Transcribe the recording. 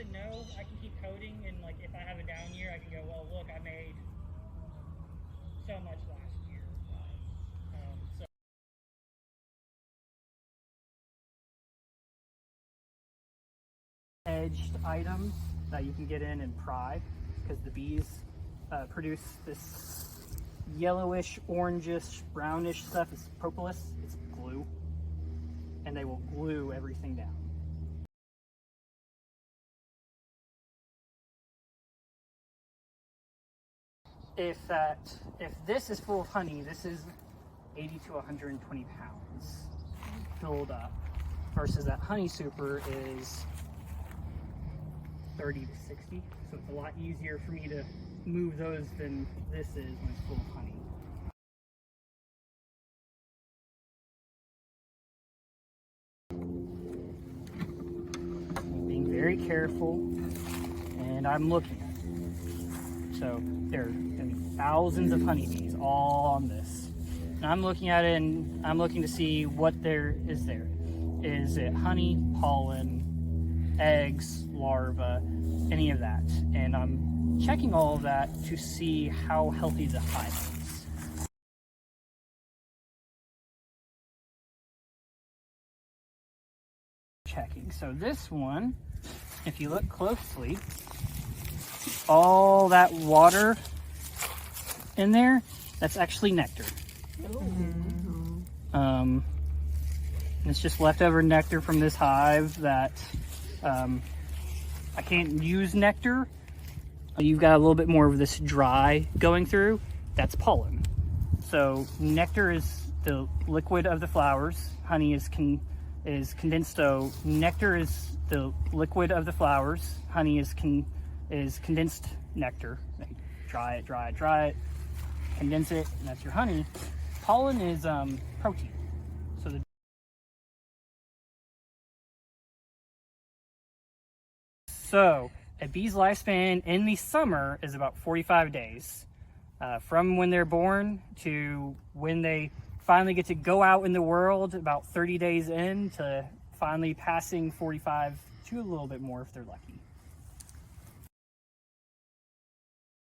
to know I can keep coding, and like if I have a down year, I can go, well, look, I made so much last year. So edged items that you can get in and pry, because the bees produce this yellowish, orangish, brownish stuff. It's propolis. It's glue, and they will glue everything down. If this is full of honey, this is 80 to 120 pounds filled up, versus that honey super is 30 to 60. So it's a lot easier for me to move those than this is when it's full of honey. Being very careful, and I'm looking. So there are going to be thousands of honeybees all on this. And I'm looking at it, and I'm looking to see what there is there. Is it honey, pollen, eggs, larvae, any of that? And I'm checking all of that to see how healthy the hive is. Checking. So this one, if you look closely, all that water in there, that's actually nectar. It's just leftover nectar from this hive that I can't use nectar. You've got a little bit more of this dry going through. That's pollen. So nectar is the liquid of the flowers. Honey is condensed. So nectar is the liquid of the flowers. Honey is condensed nectar. Dry it, condense it, and that's your honey. Pollen is protein. So a bee's lifespan in the summer is about 45 days. From when they're born to when they finally get to go out in the world, about 30 days in to finally passing 45 to a little bit more if they're lucky.